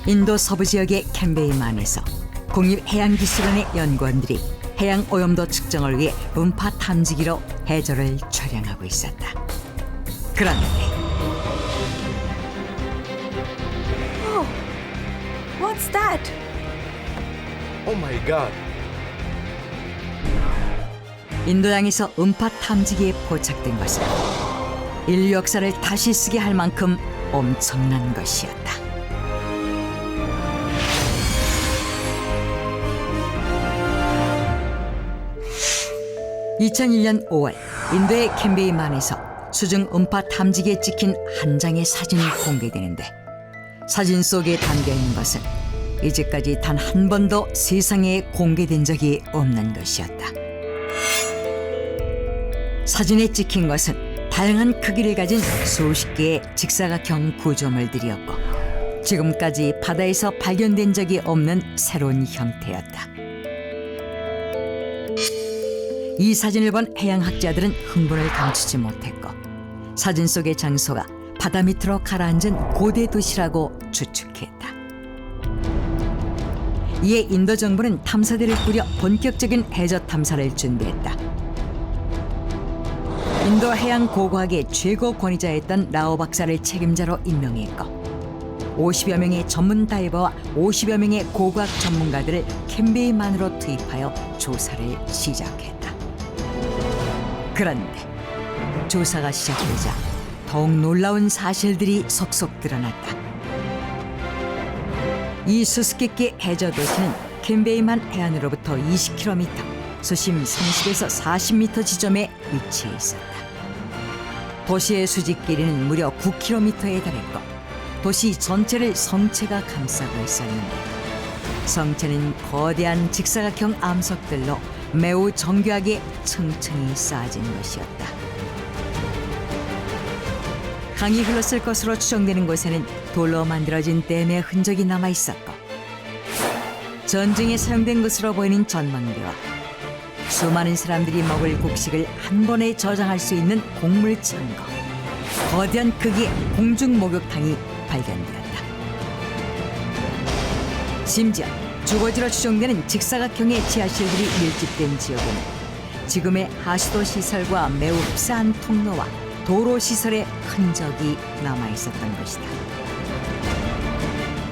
인도 서부 지역의 캠베이만에서 국립해양기술원의 연구원들이 해양 오염도 측정을 위해 음파 탐지기로 해저를 촬영하고 있었다. 그런데 Oh, what's that? Oh my god. 인도양에서 음파 탐지기에 포착된 것은 인류 역사를 다시 쓰게 할 만큼 엄청난 것이었다. (2001년 5월) 인도의 캠베이만에서 수중 음파 탐지기에 찍힌 한 장의 사진이 공개되는데, 사진 속에 담겨있는 것은 이제까지 단 한 번도 세상에 공개된 적이 없는 것이었다. 사진에 찍힌 것은 다양한 크기를 가진 수십 개의 직사각형 구조물들이었고, 지금까지 바다에서 발견된 적이 없는 새로운 형태였다. 이 사진을 본 해양학자들은 흥분을 감추지 못했고, 사진 속의 장소가 바다 밑으로 가라앉은 고대 도시라고 추측했다. 이에 인도 정부는 탐사대를 꾸려 본격적인 해저 탐사를 준비했다. 인도 해양 고고학의 최고 권위자였던 라오 박사를 책임자로 임명했고, 50여 명의 전문 다이버와 50여 명의 고고학 전문가들을 캠베이만으로 투입하여 조사를 시작했다. 그런데 조사가 시작되자 더욱 놀라운 사실들이 속속 드러났다. 이 수수께끼 해저 도시는 캠베이만 해안으로부터 20km, 수심 30에서 40m 지점에 위치해 있었다. 도시의 수직 길이는 무려 9km에 달했고, 도시 전체를 성체가 감싸고 있었는데, 성체는 거대한 직사각형 암석들로 매우 정교하게 층층이 쌓아진 것이었다. 강이 흘렀을 것으로 추정되는 곳에는 돌로 만들어진 댐의 흔적이 남아 있었고, 전쟁에 사용된 것으로 보이는 전망대와 수많은 사람들이 먹을 곡식을 한 번에 저장할 수 있는 곡물 창고, 거대한 크기의 공중 목욕탕이 발견되었다. 심지어 주거지로 추정되는 직사각형의 지하실들이 밀집된 지역에는 지금의 하수도 시설과 매우 흡사한 통로와 도로 시설의 흔적이 남아 있었던 것이다.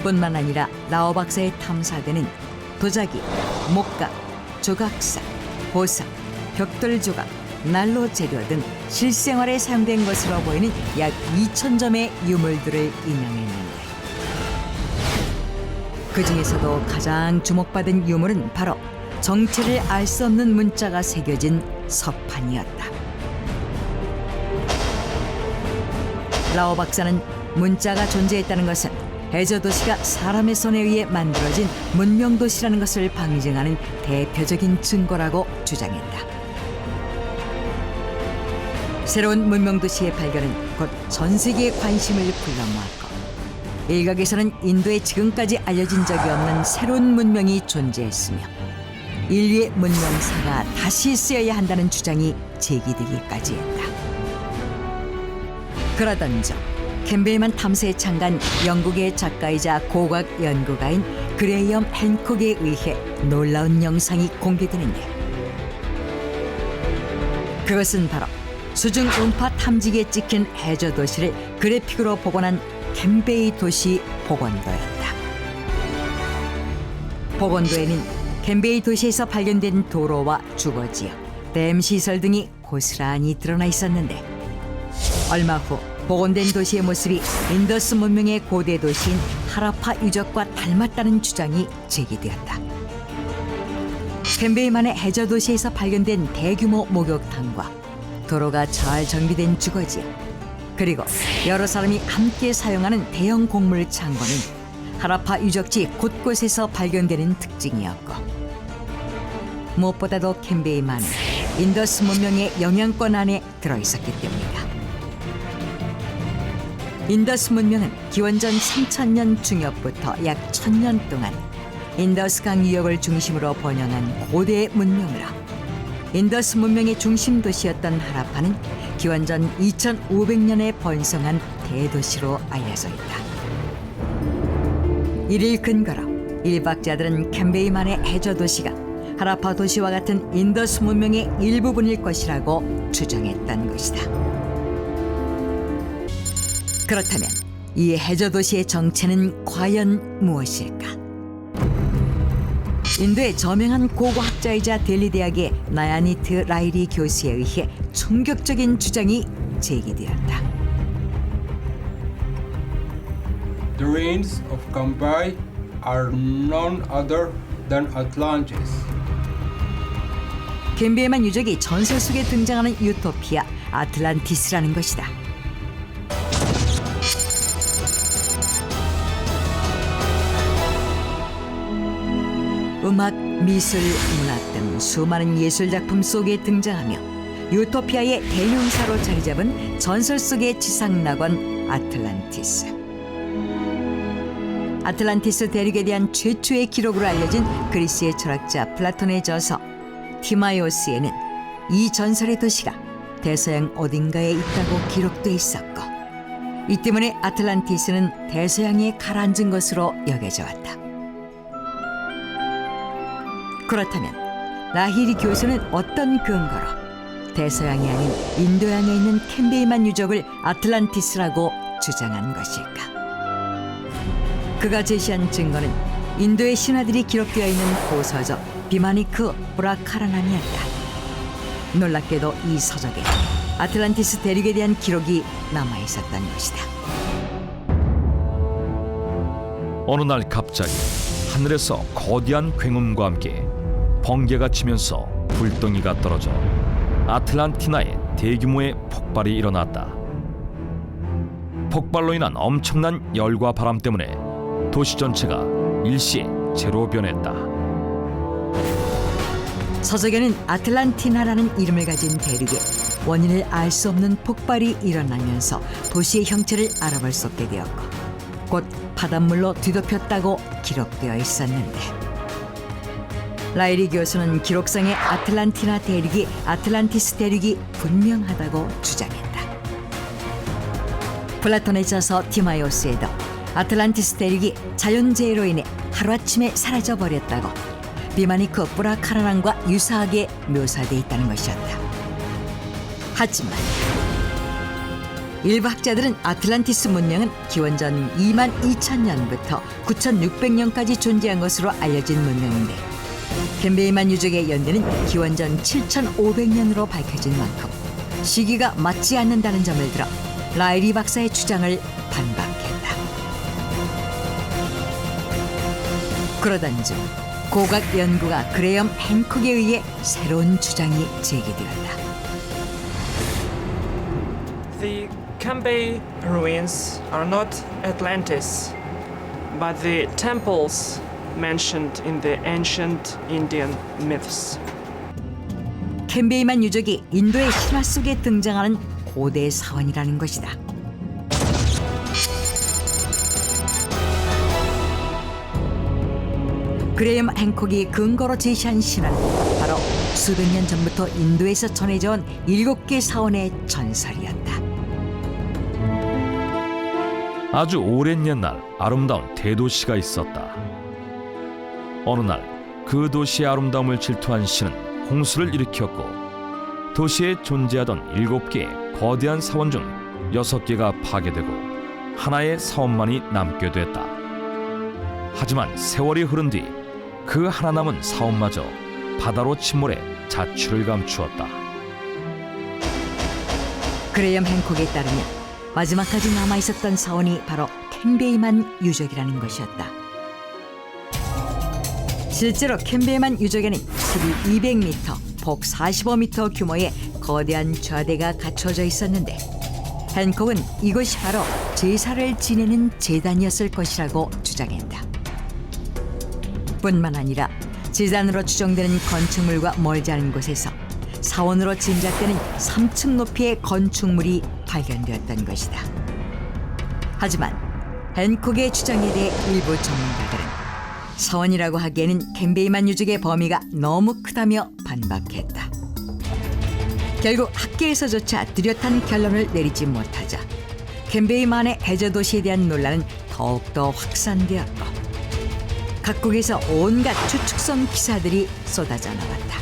뿐만 아니라 라오 박사의 탐사대는 도자기, 목각, 조각사, 보석, 벽돌 조각, 난로 재료 등 실생활에 사용된 것으로 보이는 약 2,000점의 유물들을 인양했는데, 그 중에서도 가장 주목받은 유물은 바로 정체를 알 수 없는 문자가 새겨진 석판이었다. 라오 박사는 문자가 존재했다는 것은 해저 도시가 사람의 손에 의해 만들어진 문명 도시라는 것을 방증하는 대표적인 증거라고 주장했다. 새로운 문명 도시의 발견은 곧 전 세계의 관심을 불러모았고, 일각에서는 인도에 지금까지 알려진 적이 없는 새로운 문명이 존재했으며, 인류의 문명사가 다시 쓰여야 한다는 주장이 제기되기까지 했다. 그러던 중 캠베이만 탐사에 참가한 영국의 작가이자 고고학 연구가인 그레이엄 핸콕에 의해 놀라운 영상이 공개되는데, 그것은 바로 수중 음파 탐지기에 찍힌 해저 도시를 그래픽으로 복원한 캠베이 도시 복원도였다. 복원도에는 캠베이 도시에서 발견된 도로와 주거지역, 댐 시설 등이 고스란히 드러나 있었는데, 얼마 후 복원된 도시의 모습이 인더스 문명의 고대 도시인 하라파 유적과 닮았다는 주장이 제기되었다. 캠베이만의 해저 도시에서 발견된 대규모 목욕탕과 도로가 잘 정비된 주거지역, 그리고 여러 사람이 함께 사용하는 대형 곡물 창고는 하라파 유적지 곳곳에서 발견되는 특징이었고, 무엇보다도 캠베이만은 인더스 문명의 영향권 안에 들어있었기 때문이다. 인더스 문명은 기원전 3000년 중엽부터 약 1000년 동안 인더스강 유역을 중심으로 번영한 고대 문명으로, 인더스 문명의 중심 도시였던 하라파는 기원전 2500년에 번성한 대도시로 알려져 있다. 이를 근거로 일박자들은 캠베이만의 해저 도시가 하라파 도시와 같은 인더스 문명의 일부분일 것이라고 추정했던 것이다. 그렇다면 이 해저 도시의 정체는 과연 무엇일까? 인도의 저명한 고고학자이자 델리 대학의 나야니트 라이리 교수에 의해 충격적인 주장이 제기되었다. The ruins of Campai are none other than Atlantis. 캠베이만 유적이 전설 속에 등장하는 유토피아 아틀란티스라는 것이다. 음악, 미술, 문화 등 수많은 예술 작품 속에 등장하며 유토피아의 대명사로 자리 잡은 전설 속의 지상낙원 아틀란티스. 아틀란티스 대륙에 대한 최초의 기록으로 알려진 그리스의 철학자 플라톤의 저서 티마이오스에는 이 전설의 도시가 대서양 어딘가에 있다고 기록돼 있었고, 이 때문에 아틀란티스는 대서양에 가라앉은 것으로 여겨져 왔다. 그렇다면 라히리 교수는 어떤 근거로 대서양이 아닌 인도양에 있는 캠베이만 유적을 아틀란티스라고 주장한 것일까? 그가 제시한 증거는 인도의 신화들이 기록되어 있는 고서적 비마니크 브라카라난이었다. 놀랍게도 이 서적에 아틀란티스 대륙에 대한 기록이 남아있었던 것이다. 어느 날 갑자기 하늘에서 거대한 굉음과 함께 번개가 치면서 불덩이가 떨어져 아틀란티나에 대규모의 폭발이 일어났다. 폭발로 인한 엄청난 열과 바람 때문에 도시 전체가 일시에 재로 변했다. 서적에는 아틀란티나라는 이름을 가진 대륙에 원인을 알 수 없는 폭발이 일어나면서 도시의 형체를 알아볼 수 없게 되었고, 곧 바닷물로 뒤덮였다고 기록되어 있었는데, 라이리 교수는 기록상의 아틀란티나 대륙이 아틀란티스 대륙이 분명하다고 주장했다. 플라톤의 저서 티마이오스에도 아틀란티스 대륙이 자연재해로 인해 하루아침에 사라져버렸다고 비마니크 브라카라난과 유사하게 묘사되어 있다는 것이었다. 하지만 일부 학자들은 아틀란티스 문명은 기원전 22,000년부터 9,600년까지 존재한 것으로 알려진 문명인데, 캠베이만 유적의 연대는 기원전 7,500년으로 밝혀진 만큼 시기가 맞지 않는다는 점을 들어 라이리 박사의 주장을 반박했다. 그러던 중 고각 연구가 그레엄 행콕에 의해 새로운 주장이 제기되었다. The Cambay ruins are not Atlantis, but the temples mentioned in the ancient Indian myths. 캠베이만 유적이 인도의 신화 속에 등장하는 고대 사원이라는 것이다. 그레엄 행콕이 근거로 제시한 신화는 바로 수백 년 전부터 인도에서 전해져 온 7개 사원의 전설이었다. 아주 오랜 옛날 아름다운 대도시가 있었다. 어느 날 그 도시의 아름다움을 질투한 신은 홍수를 일으켰고, 도시에 존재하던 7개의 거대한 사원 중 6개가 파괴되고 하나의 사원만이 남게 됐다. 하지만 세월이 흐른 뒤 그 하나 남은 사원마저 바다로 침몰해 자취를 감추었다. 그레엄 행콕에 따르면 마지막까지 남아있었던 사원이 바로 캠베이만 유적이라는 것이었다. 실제로 캠베이만 유적에는 크기 200m, 폭 45m 규모의 거대한 좌대가 갖춰져 있었는데, 행콕은 이것이 바로 제사를 지내는 제단이었을 것이라고 주장했다. 뿐만 아니라 제단으로 추정되는 건축물과 멀지 않은 곳에서 사원으로 짐작되는 3층 높이의 건축물이 발견되었던 것이다. 하지만 행콕의 주장에 대해 일부 전문가들은 사원이라고 하기에는 캠베이만 유적의 범위가 너무 크다며 반박했다. 결국 학계에서조차 뚜렷한 결론을 내리지 못하자 캠베이만의 해저 도시에 대한 논란은 더욱더 확산되었고, 각국에서 온갖 추측성 기사들이 쏟아져 나왔다.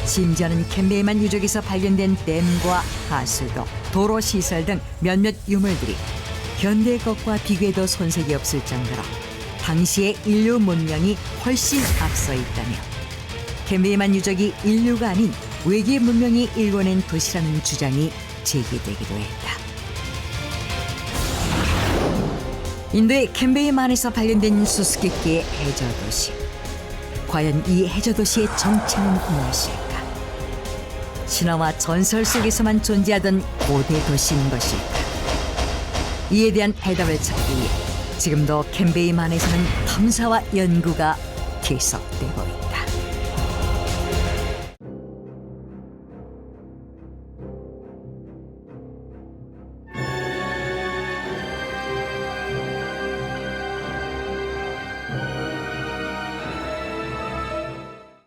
심지어는 캔베이만 유적에서 발견된 댐과 하수도, 도로 시설 등 몇몇 유물들이 현대 것과 비교해도 손색이 없을 정도로 당시의 인류 문명이 훨씬 앞서 있다며 캔베이만 유적이 인류가 아닌 외계 문명이 일궈낸 도시라는 주장이 제기되기도 했다. 인도의 캔베이만에서 발견된 수수께끼의 해저도시. 과연 이 해저도시의 정체는 무엇일까? 신화와 전설 속에서만 존재하던 고대 도시인 것일까? 이에 대한 해답을 찾기 위해 지금도 캔베이만에서는 탐사와 연구가 계속되고 있다.